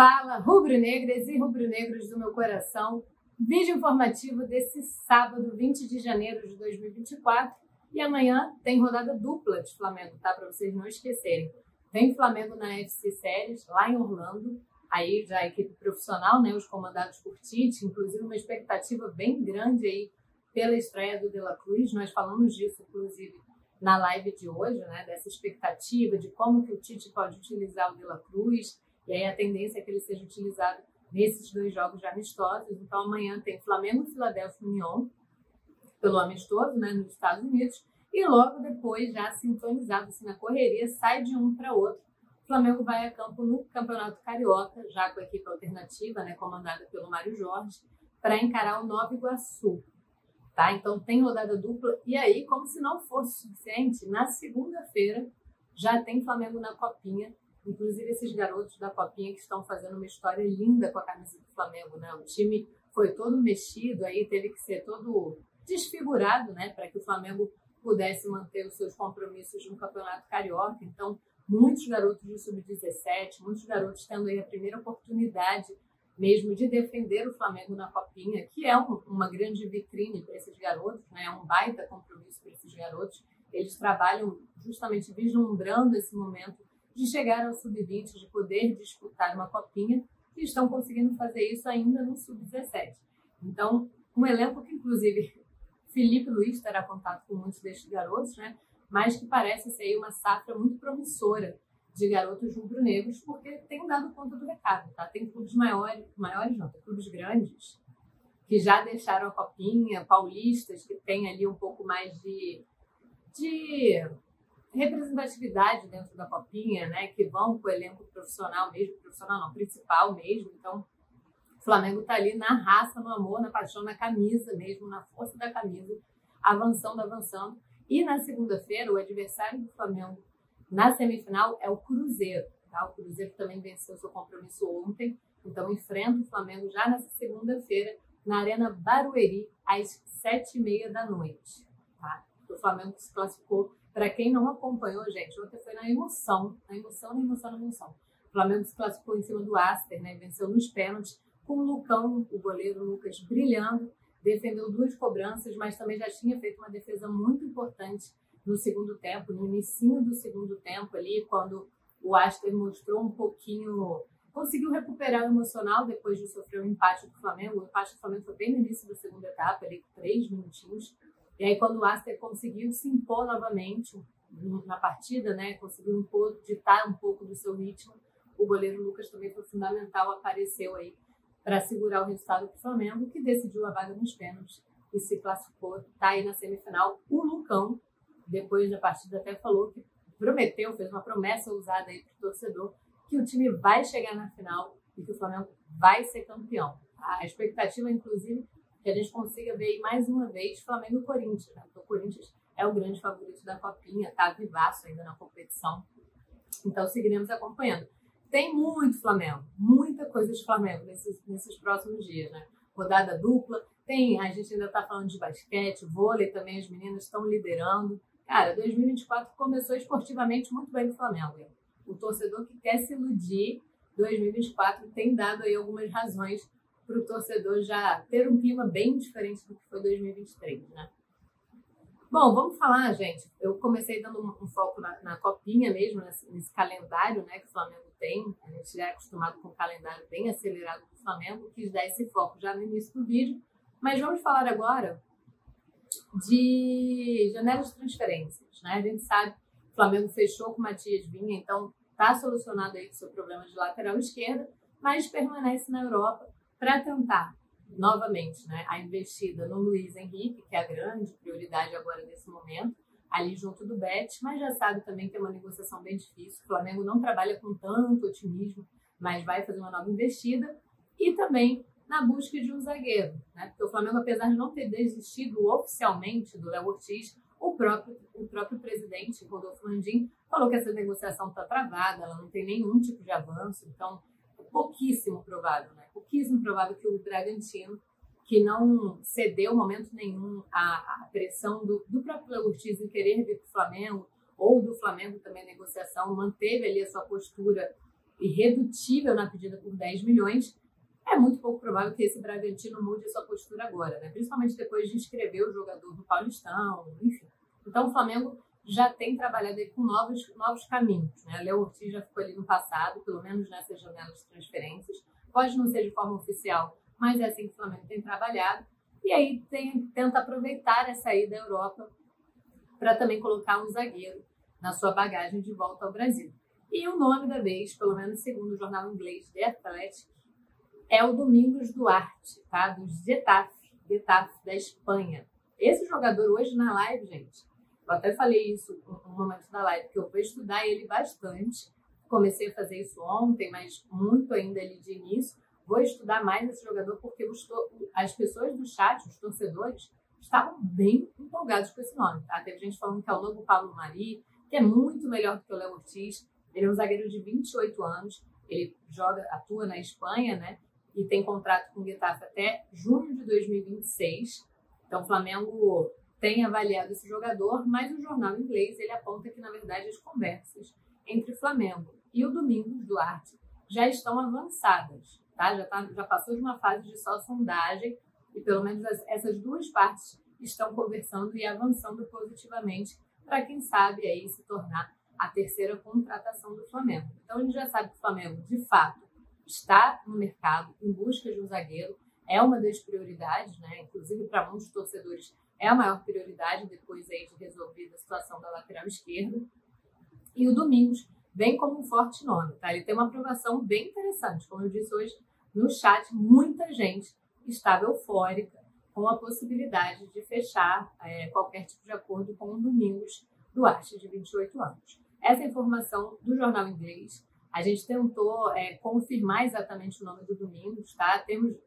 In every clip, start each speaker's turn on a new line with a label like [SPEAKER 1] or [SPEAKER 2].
[SPEAKER 1] Fala, rubro-negras e rubro-negros do meu coração. Vídeo informativo desse sábado, 20 de janeiro de 2024. E amanhã tem rodada dupla de Flamengo, tá? Para vocês não esquecerem. Vem Flamengo na FC Series, lá em Orlando. Aí já a equipe profissional, né? Os comandados por Tite. Inclusive uma expectativa bem grande aí pela estreia do De La Cruz. Nós falamos disso, inclusive, na live de hoje, né? Dessa expectativa de como que o Tite pode utilizar o De La Cruz. E aí a tendência é que ele seja utilizado nesses dois jogos amistosos. Então amanhã tem Flamengo e Philadelphia Union, pelo amistoso, né, nos Estados Unidos. E logo depois, já sintonizado assim, na correria, sai de um para outro. O Flamengo vai a campo no Campeonato Carioca, já com a equipe alternativa, né, comandada pelo Mário Jorge, para encarar o Nova Iguaçu. Tá? Então tem rodada dupla. E aí, como se não fosse suficiente, na segunda-feira já tem Flamengo na Copinha. Inclusive esses garotos da Copinha que estão fazendo uma história linda com a camisa do Flamengo, né? O time foi todo mexido, aí teve que ser todo desfigurado, né? Para que o Flamengo pudesse manter os seus compromissos no Campeonato Carioca. Então, muitos garotos do Sub-17, muitos garotos tendo aí a primeira oportunidade mesmo de defender o Flamengo na Copinha, que é uma grande vitrine para esses garotos, né? É um baita compromisso para esses garotos. Eles trabalham justamente vislumbrando esse momento de chegar ao Sub-20, de poder disputar uma Copinha, e estão conseguindo fazer isso ainda no Sub-17. Então, um elenco que, inclusive, Felipe Luiz terá contato com muitos destes garotos, né? Mas que parece ser aí uma safra muito promissora de garotos rubro-negros, porque tem dado conta do recado, tá? Tem clubes maiores não, tem clubes grandes, que já deixaram a Copinha, paulistas, que têm ali um pouco mais de representatividade dentro da Copinha, né, que vão com o elenco profissional mesmo, profissional não, principal mesmo. Então, o Flamengo está ali na raça, no amor, na paixão, na camisa mesmo, na força da camisa, avançando. E na segunda-feira, o adversário do Flamengo na semifinal é o Cruzeiro, tá? O Cruzeiro também venceu seu compromisso ontem, então enfrenta o Flamengo já nessa segunda-feira na Arena Barueri, às 7h30 da noite, tá? O Flamengo se classificou. Para quem não acompanhou, gente, ontem foi na emoção. O Flamengo se classificou em cima do Aster, né? Venceu nos pênaltis, com o Lucão, o goleiro Lucas, brilhando, defendeu 2 cobranças, mas também já tinha feito uma defesa muito importante no segundo tempo, no início do segundo tempo ali, quando o Aster mostrou um pouquinho, conseguiu recuperar o emocional depois de sofrer um empate do Flamengo. O empate do Flamengo foi bem no início da segunda etapa, ali com 3 minutinhos. E aí, quando o Aster conseguiu se impor novamente na partida, né, conseguiu impor, ditar um pouco do seu ritmo, o goleiro Lucas também foi fundamental, apareceu aí para segurar o resultado do Flamengo, que decidiu a vaga nos pênaltis e se classificou, está aí na semifinal. O Lucão, depois da partida, até falou que prometeu, fez uma promessa ousada aí para o torcedor, que o time vai chegar na final e que o Flamengo vai ser campeão. A expectativa, inclusive, que a gente consiga ver aí mais uma vez Flamengo e Corinthians, né? Porque o Corinthians é o grande favorito da Copinha, tá vivaço ainda na competição. Então seguiremos acompanhando. Tem muito Flamengo, muita coisa de Flamengo nesses próximos dias, né? Rodada dupla, a gente ainda tá falando de basquete, vôlei também, as meninas estão liderando. Cara, 2024 começou esportivamente muito bem no Flamengo, hein? O torcedor que quer se iludir, 2024 tem dado aí algumas razões para o torcedor já ter um clima bem diferente do que foi 2023, né? Bom, vamos falar, gente. Eu comecei dando um foco na Copinha mesmo, nesse calendário, né, que o Flamengo tem. A gente já é acostumado com um calendário bem acelerado do Flamengo, quis dar esse foco já no início do vídeo. Mas vamos falar agora de janela de transferências, né? A gente sabe que o Flamengo fechou com o Matias Vinha, então está solucionado aí o seu problema de lateral esquerda, mas permanece na Europa para tentar, novamente, né, a investida no Luiz Henrique, que é a grande prioridade agora nesse momento, ali junto do Betis, mas já sabe também que é uma negociação bem difícil. O Flamengo não trabalha com tanto otimismo, mas vai fazer uma nova investida. E também na busca de um zagueiro, né, porque o Flamengo, apesar de não ter desistido oficialmente do Léo Ortiz, o próprio presidente, Rodolfo Landim, falou que essa negociação está travada, ela não tem nenhum tipo de avanço, então pouquíssimo provável, né? Pouquíssimo provável que o Bragantino, que não cedeu momento nenhum à pressão do próprio Léo Ortiz em querer vir para o Flamengo, ou do Flamengo também a negociação, manteve ali a sua postura irredutível na pedida por 10 milhões, é muito pouco provável que esse Bragantino mude a sua postura agora, né? Principalmente depois de inscrever o jogador do Paulistão, enfim. Então o Flamengo já tem trabalhado aí com novos caminhos, né? Léo Ortiz já ficou ali no passado, pelo menos nessas janelas de transferências. Pode não ser de forma oficial, mas é assim que o Flamengo tem trabalhado. E aí tenta aproveitar essa ida à Europa para também colocar um zagueiro na sua bagagem de volta ao Brasil. E o nome da vez, pelo menos segundo o jornal inglês The Athletic, é o Domingos Duarte, tá? Do Getafe da Espanha. Esse jogador hoje na live, gente, eu até falei isso no momento da live, que eu vou estudar ele bastante. Comecei a fazer isso ontem, mas muito ainda ali de início. Vou estudar mais esse jogador porque as pessoas do chat, os torcedores, estavam bem empolgados com esse nome, tá? Teve gente falando que é o novo Pablo Mari, que é muito melhor do que o Léo Ortiz. Ele é um zagueiro de 28 anos, ele atua na Espanha, né? E tem contrato com o Getafe até junho de 2026. Então o Flamengo tem avaliado esse jogador, mas o jornal inglês ele aponta que, na verdade, as conversas entre Flamengo e o Domingos Duarte já estão avançadas, tá? Já passou de uma fase de só sondagem e pelo menos essas duas partes estão conversando e avançando positivamente para, quem sabe, aí se tornar a terceira contratação do Flamengo. Então a gente já sabe que o Flamengo, de fato, está no mercado em busca de um zagueiro, é uma das prioridades, né? Inclusive para muitos torcedores é a maior prioridade depois aí de resolvida a situação da lateral esquerda. E o Domingos vem como um forte nome, tá? Ele tem uma aprovação bem interessante. Como eu disse hoje no chat, muita gente estava eufórica com a possibilidade de fechar qualquer tipo de acordo com o Domingos Duarte, de 28 anos. Essa informação do jornal inglês, a gente tentou confirmar exatamente o nome do Domingos, tá?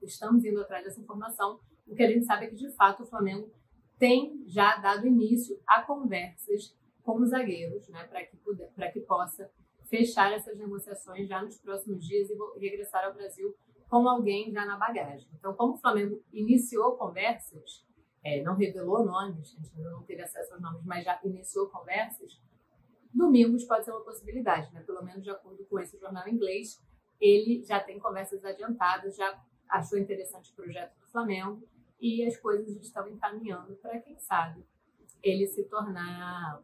[SPEAKER 1] Estamos indo atrás dessa informação. O que a gente sabe é que, de fato, o Flamengo tem já dado início a conversas com os zagueiros, né, para que possa fechar essas negociações já nos próximos dias e regressar ao Brasil com alguém já na bagagem. Então, como o Flamengo iniciou conversas, não revelou nomes, a gente ainda não teve acesso aos nomes, mas já iniciou conversas, Domingos pode ser uma possibilidade, né? Pelo menos de acordo com esse jornal inglês, ele já tem conversas adiantadas, já achou interessante o projeto do Flamengo e as coisas estão encaminhando para, quem sabe, ele se tornar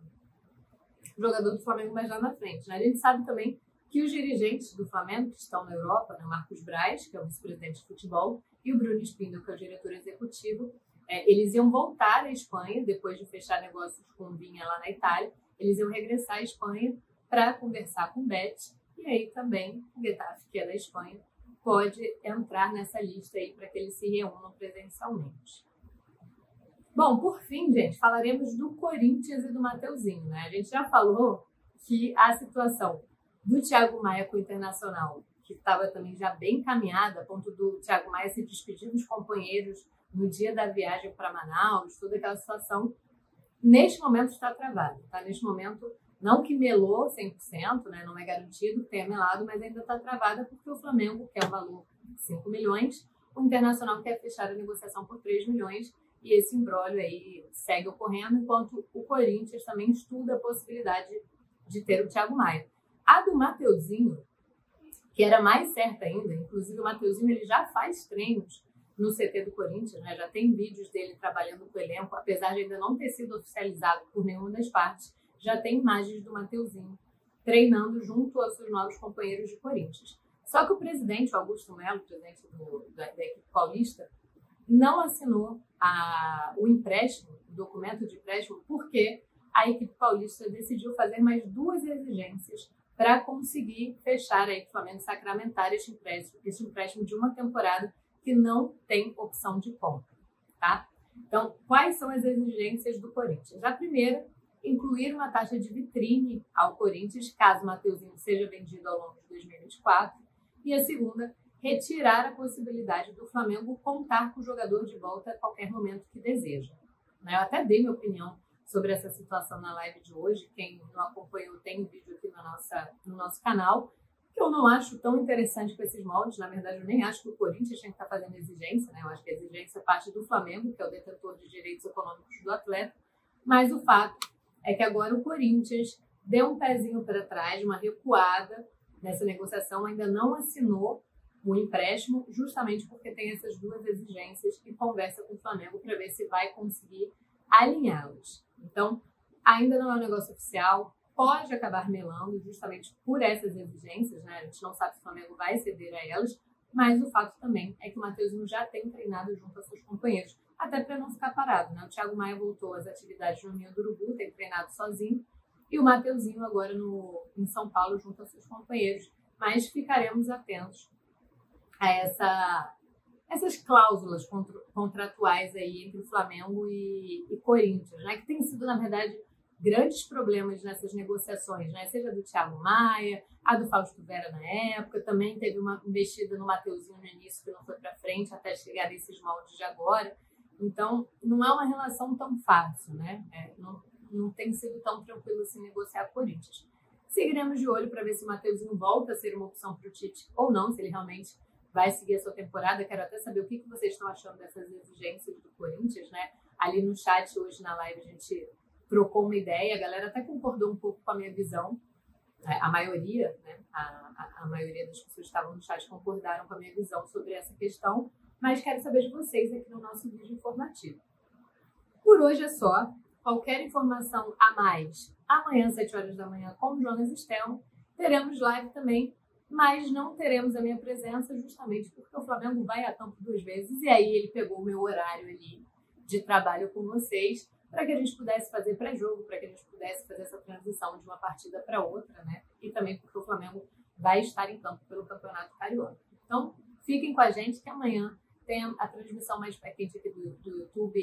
[SPEAKER 1] jogador do Flamengo mais lá na frente, né? A gente sabe também que os dirigentes do Flamengo que estão na Europa, né, Marcos Braz, que é o vice-presidente de futebol, e o Bruno Spindel, que é o diretor executivo, eles iam voltar à Espanha depois de fechar negócios com o Vinha lá na Itália. Eles iam regressar à Espanha para conversar com o Betis, e aí também o Getafe, que é da Espanha, pode entrar nessa lista aí para que eles se reúnam presencialmente. Bom, por fim, gente, falaremos do Corinthians e do Mateuzinho, né? A gente já falou que a situação do Thiago Maia com o Internacional, que estava também já bem encaminhada, a ponto do Thiago Maia se despedir dos companheiros no dia da viagem para Manaus, toda aquela situação, neste momento está travada, tá? Neste momento, não que melou 100%, né? Não é garantido que tenha melado, mas ainda está travada porque o Flamengo quer o valor de 5 milhões, o Internacional quer fechar a negociação por 3 milhões, e esse imbróglio aí segue ocorrendo, enquanto o Corinthians também estuda a possibilidade de ter o Thiago Maia. A do Mateuzinho, que era mais certa ainda, inclusive o Mateuzinho ele já faz treinos no CT do Corinthians, né? Já tem vídeos dele trabalhando com o elenco, apesar de ainda não ter sido oficializado por nenhuma das partes, já tem imagens do Mateuzinho treinando junto aos seus novos companheiros de Corinthians. Só que o presidente, Augusto Melo, presidente da equipe paulista, não assinou o empréstimo, o documento de empréstimo, porque a equipe paulista decidiu fazer mais 2 exigências para conseguir fechar aí o Flamengo, sacramentar esse empréstimo de uma temporada que não tem opção de compra, tá? Então, quais são as exigências do Corinthians? A primeira, incluir uma taxa de vitrine ao Corinthians, caso o Mateuzinho seja vendido ao longo de 2024. E a segunda, retirar a possibilidade do Flamengo contar com o jogador de volta a qualquer momento que deseja. Eu até dei minha opinião sobre essa situação na live de hoje. Quem não acompanhou tem um vídeo aqui no nosso canal, que eu não acho tão interessante com esses moldes. Na verdade, eu nem acho que o Corinthians tem que estar fazendo exigência, né? Eu acho que a exigência parte do Flamengo, que é o detentor de direitos econômicos do atleta. Mas o fato é que agora o Corinthians deu um pezinho para trás, uma recuada, nessa negociação ainda não assinou o empréstimo, justamente porque tem essas duas exigências e conversa com o Flamengo para ver se vai conseguir alinhá-las. Então, ainda não é um negócio oficial, pode acabar melando justamente por essas exigências, né? A gente não sabe se o Flamengo vai ceder a elas, mas o fato também é que o Mateuzinho já tem treinado junto aos seus companheiros, até para não ficar parado, né? O Thiago Maia voltou às atividades no Ninho do Urubu, tem treinado sozinho, e o Mateuzinho agora em São Paulo junto aos seus companheiros, mas ficaremos atentos a essas cláusulas contratuais aí entre o Flamengo e Corinthians, né? Que tem sido, na verdade, grandes problemas nessas negociações, né? Seja do Thiago Maia, a do Fausto Vera na época, também teve uma investida no Mateuzinho no início que não foi para frente até chegar nesses moldes de agora. Então, não é uma relação tão fácil, né? Não tem sido tão tranquilo assim negociar Corinthians. Seguiremos de olho para ver se o Mateuzinho volta a ser uma opção para o Tite ou não, se ele realmente vai seguir a sua temporada. Quero até saber o que vocês estão achando dessas exigências do Corinthians, né? Ali no chat, hoje na live, a gente trocou uma ideia, a galera até concordou um pouco com a minha visão, a maioria, né? A maioria das pessoas que estavam no chat concordaram com a minha visão sobre essa questão, mas quero saber de vocês aqui no nosso vídeo informativo. Por hoje é só. Qualquer informação a mais, amanhã às 7 horas da manhã com o Jonas Stelman, teremos live também, mas não teremos a minha presença justamente porque o Flamengo vai a campo 2 vezes e aí ele pegou o meu horário ali de trabalho com vocês para que a gente pudesse fazer pré-jogo, para que a gente pudesse fazer essa transição de uma partida para outra, né? E também porque o Flamengo vai estar em campo pelo Campeonato Carioca. Então, fiquem com a gente que amanhã tem a transmissão mais quente aqui do YouTube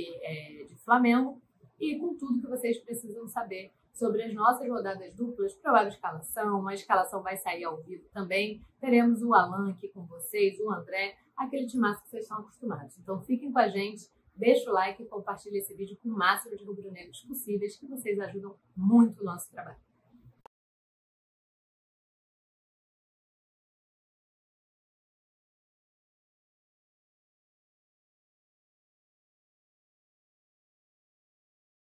[SPEAKER 1] de Flamengo e com tudo que vocês precisam saber sobre as nossas rodadas duplas, provável escalação, a escalação vai sair ao vivo também. Teremos o Alan aqui com vocês, o André, aquele timaço que vocês estão acostumados. Então fiquem com a gente, deixa o like e compartilhe esse vídeo com o máximo de rubro-negros possíveis, que vocês ajudam muito o nosso trabalho.